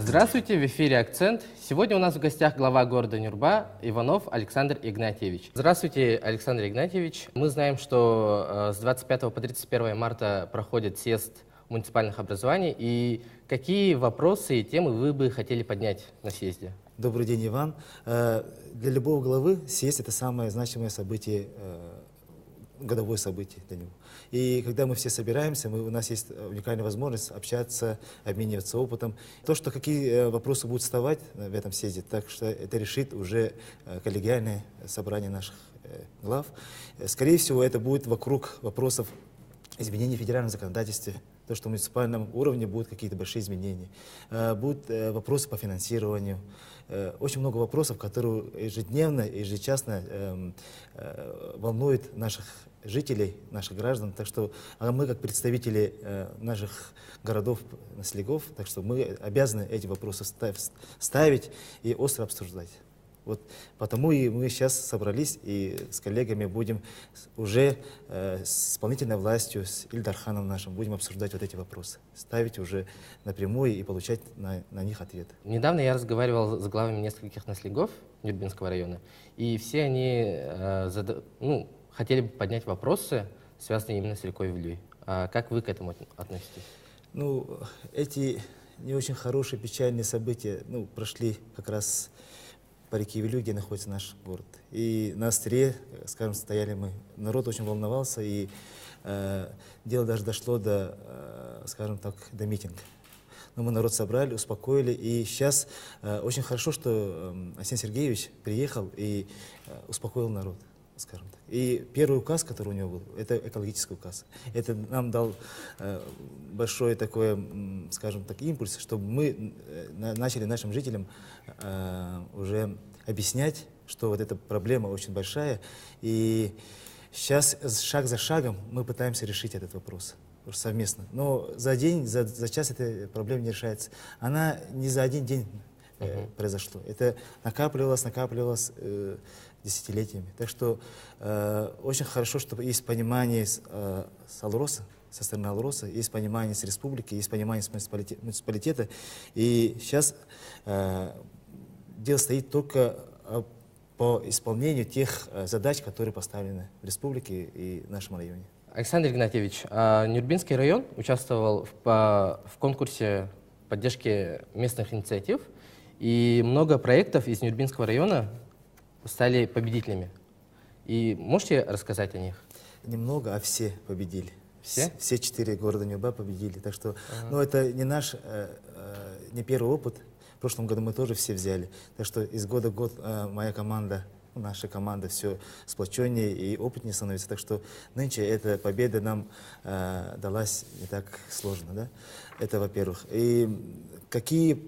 Здравствуйте, в эфире «Акцент». Сегодня у нас в гостях глава города Нюрба Иванов Александр Игнатьевич. Здравствуйте, Александр Игнатьевич. Мы знаем, что с 25 по 31 марта проходит съезд муниципальных образований. И какие вопросы и темы вы бы хотели поднять на съезде? Добрый день, Иван. Для любого главы съезд — это самое значимое событие, годовое событие для него. И когда мы все собираемся, у нас есть уникальная возможность общаться, обмениваться опытом. То, что какие вопросы будут вставать в этом съезде, так что это решит уже коллегиальное собрание наших глав. Скорее всего, это будет вокруг вопросов изменений в федеральном законодательстве, то, что в муниципальном уровне будут какие-то большие изменения. Будут вопросы по финансированию. Очень много вопросов, которые ежедневно, ежечасно волнуют наших жителей, наших граждан. Так что мы, как представители наших городов, населяков, так что мы обязаны эти вопросы ставить и остро обсуждать. Вот потому и мы сейчас собрались и с коллегами будем уже с исполнительной властью, с Ильдарханом нашим, будем обсуждать вот эти вопросы, ставить уже напрямую и получать на них ответ. Недавно я разговаривал с главами нескольких наслегов Нюрбинского района, и все они хотели бы поднять вопросы, связанные именно с рекой Вилюй. А как вы к этому относитесь? Эти не очень хорошие, печальные события прошли как раз по реке Вилюй, где находится наш город. И на остре, скажем, стояли мы. Народ очень волновался, и дело даже дошло до, скажем так, до митинга. Но мы народ собрали, успокоили, и сейчас очень хорошо, что Арсений Сергеевич приехал и успокоил народ, скажем так. И первый указ, который у него был, это экологический указ. Это нам дал большой такой, скажем так, импульс, чтобы мы начали нашим жителям уже объяснять, что вот эта проблема очень большая. И сейчас шаг за шагом мы пытаемся решить этот вопрос совместно. Но за день, за час эта проблема не решается. Она не за один день произошло. Это накапливалось десятилетиями. Так что очень хорошо, что есть понимание с Алроса, со стороны Алроса, есть понимание с республики, есть понимание с муниципалитета. И сейчас дело стоит только по исполнению тех задач, которые поставлены в республике и в нашем районе. Александр Игнатьевич, Нюрбинский район участвовал в конкурсе поддержки местных инициатив, и много проектов из Нюрбинского района стали победителями. И можете рассказать о них? Немного, а все победили. Все? Все 4 города Нюрба победили. Так что, это не наш, не первый опыт. В прошлом году мы тоже все взяли. Так что из года в год моя команда, наша команда все сплоченнее и опытнее становится. Так что нынче эта победа нам далась не так сложно. Да? Это во-первых. И какие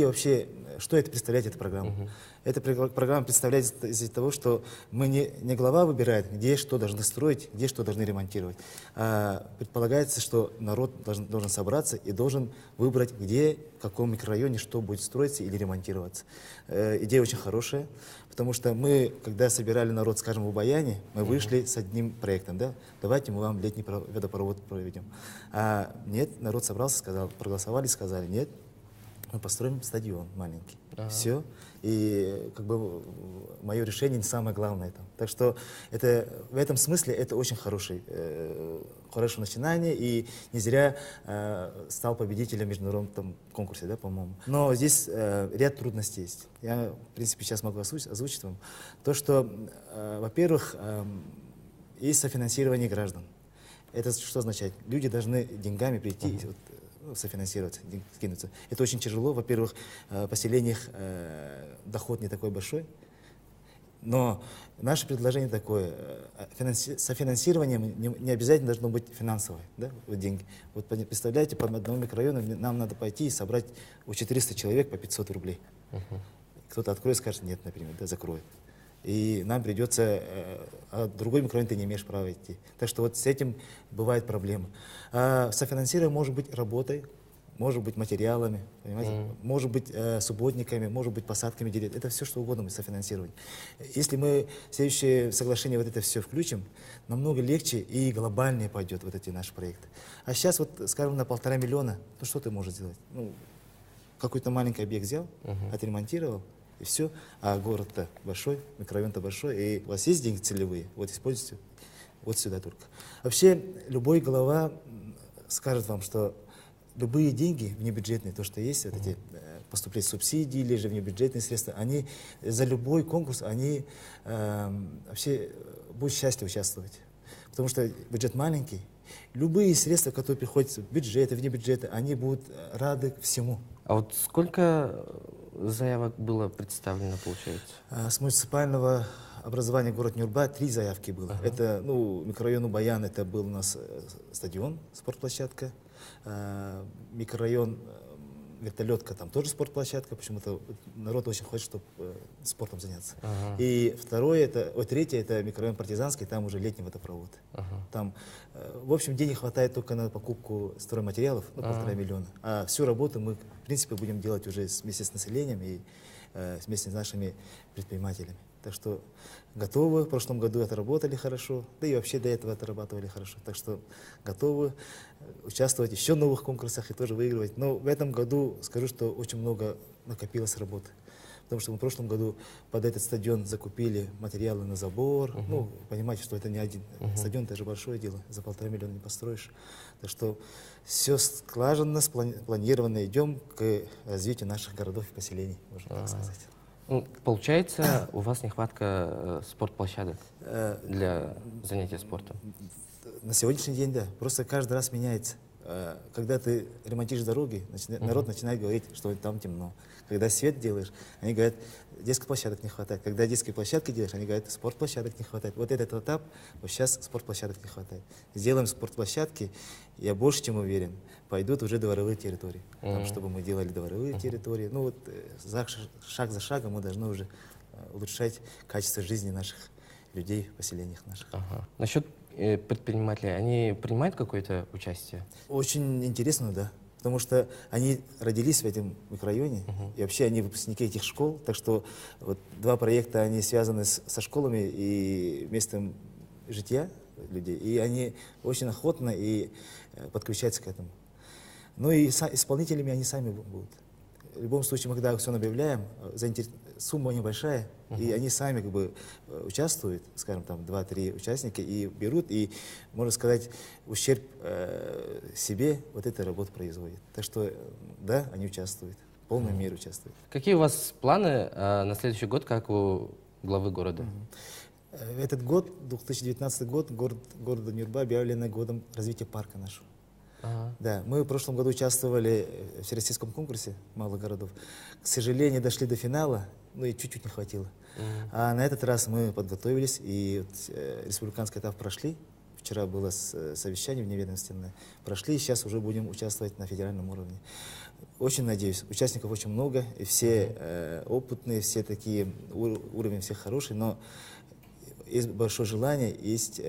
вообще, что это представляет, эта программа? Эта программа представляет из-за того, что мы не глава выбирает, где что должны строить, где что должны ремонтировать. Предполагается, что народ должен собраться и должен выбрать, где, в каком микрорайоне что будет строиться или ремонтироваться. Идея очень хорошая, потому что мы, когда собирали народ, скажем, в Убаяне, мы вышли с одним проектом, да, давайте мы вам летний водопровод проведем. А нет, народ собрался, проголосовали, сказали, нет, мы построим стадион маленький. Все. И мое решение не самое главное. Так что в этом смысле это очень хорошее начинание. И не зря стал победителем в международном конкурсе, да, по-моему. Но здесь ряд трудностей есть. Я, в принципе, сейчас могу озвучить вам. То, что, во-первых, есть софинансирование граждан. Это что означает? Люди должны деньгами прийти и софинансироваться, скинуться. Это очень тяжело. Во-первых, в поселениях доход не такой большой. Но наше предложение такое. Софинансирование не обязательно должно быть финансовое, да, деньги. Вот представляете, по одному микрорайону нам надо пойти и собрать у 400 человек по 500 рублей. Кто-то откроет, скажет нет, например, да, закроет. И нам придется, а другой микрорайон ты не имеешь права идти. Так что вот с этим бывает проблема. Софинансирование может быть работой, может быть материалами, понимаете? Может быть субботниками, может быть посадками деревьев. Это все, что угодно мы софинансировать. Если мы в следующее соглашение вот это все включим, намного легче и глобальнее пойдет вот эти наши проекты. А сейчас вот, скажем, на 1,5 миллиона, ну что ты можешь сделать? Ну, какой-то маленький объект взял, отремонтировал, и все. А город-то большой, микрорайон-то большой, и у вас есть деньги целевые, вот используйте вот сюда только. Вообще, любой глава скажет вам, что любые деньги внебюджетные, то, что есть, вот эти поступления субсидии или же внебюджетные средства, они за любой конкурс, они вообще будут счастливы участвовать. Потому что бюджет маленький. Любые средства, которые приходят в бюджеты, вне бюджета, они будут рады всему. А вот сколько заявок было представлено, получается? С муниципального образования город Нюрба 3 заявки было. Это, ну, микрорайон Баян, это был у нас стадион, спортплощадка. Микрорайон Вертолетка, там тоже спортплощадка. Почему-то народ очень хочет, чтобы спортом заняться. И третье, это микрорайон Партизанский, там уже летний водопровод. Там, в общем, денег хватает только на покупку стройматериалов, ну, 1,5 миллиона. А всю работу мы, в принципе, будем делать уже вместе с населением и вместе с нашими предпринимателями. Так что готовы, в прошлом году отработали хорошо, да и вообще до этого отрабатывали хорошо. Так что готовы участвовать еще в новых конкурсах и тоже выигрывать. Но в этом году скажу, что очень много накопилось работы. Потому что мы в прошлом году под этот стадион закупили материалы на забор. Ну, понимаете, что это не один стадион, это же большое дело, за 1,5 миллиона не построишь. Так что все слаженно, спланированно идем к развитию наших городов и поселений, можно так сказать. Ну, получается, у вас нехватка спортплощадок для занятия спортом? На сегодняшний день, да. Просто каждый раз меняется. Когда ты ремонтируешь дороги, народ начинает говорить, что там темно. Когда свет делаешь, они говорят, детских площадок не хватает. Когда детские площадки делаешь, они говорят, спортплощадок не хватает. Вот этот этап, вот сейчас спортплощадок не хватает. Сделаем спортплощадки, я больше чем уверен, пойдут уже дворовые территории. Там, чтобы мы делали дворовые территории. Ну вот шаг за шагом мы должны уже улучшать качество жизни наших людей в поселениях наших. Насчет предпринимателей, они принимают какое-то участие? Очень интересно, да. Потому что они родились в этом микрорайоне, и вообще они выпускники этих школ. Так что вот 2 проекта, они связаны со школами и местом жития людей. И они очень охотно и подключаются к этому. Ну и исполнителями они сами будут. В любом случае, мы когда аукцион объявляем, сумма небольшая, и они сами как бы участвуют, скажем, там 2-3 участника, и берут, и, можно сказать, ущерб себе вот эта работа производит. Так что, да, они участвуют, в полной мере участвуют. Какие у вас планы на следующий год, как у главы города? Этот год, 2019 год, города Нюрба объявлен годом развития парка нашего. Да, мы в прошлом году участвовали в всероссийском конкурсе малых городов. К сожалению, дошли до финала, ну и чуть-чуть не хватило. А на этот раз мы подготовились, и вот, республиканский этап прошли. Вчера было совещание вневедомственное. Прошли, и сейчас уже будем участвовать на федеральном уровне. Очень надеюсь, участников очень много, и все опытные, все такие, уровень всех хороший, но есть большое желание, есть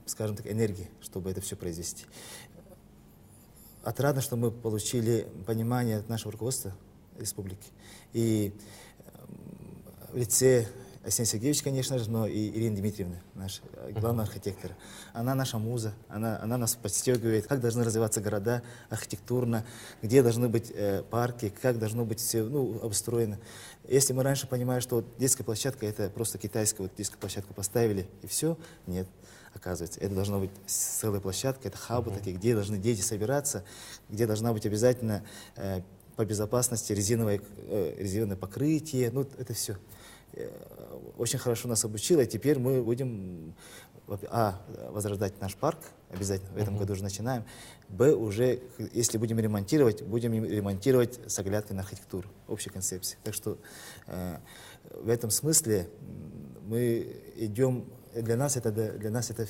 скажем так, энергии, чтобы это все произвести. Отрадно, что мы получили понимание от нашего руководства республики. И в лице Арсения Сергеевича, конечно же, но и Ирины Дмитриевны, наш главный архитектор. Она наша муза, она нас подстегивает, как должны развиваться города архитектурно, где должны быть парки, как должно быть все обустроено. Если мы раньше понимали, что детская площадка — это просто китайская, вот детскую площадку поставили и все, нет. Оказывается, это должна быть целая площадка, это хабы такие, где должны дети собираться, где должна быть обязательно по безопасности резиновое покрытие, ну это все. Очень хорошо нас обучило, и теперь мы будем возрождать наш парк, обязательно в этом году уже начинаем, уже, если будем ремонтировать с оглядкой на архитектуру, общей концепции. Так что в этом смысле мы идем. Для нас это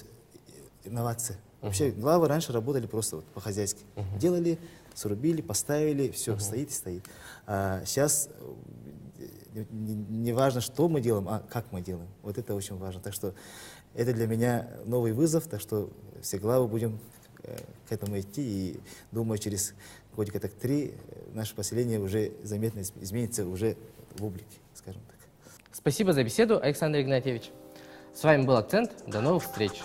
инновация. Вообще главы раньше работали просто вот по-хозяйски. Делали, срубили, поставили, все, стоит и стоит. А сейчас не важно, что мы делаем, а как мы делаем. Вот это очень важно. Так что это для меня новый вызов, так что все главы будем к этому идти. И думаю, через годика так 3 наше поселение уже заметно изменится уже в облике, скажем так. Спасибо за беседу, Александр Игнатьевич. С вами был «Акцент». До новых встреч.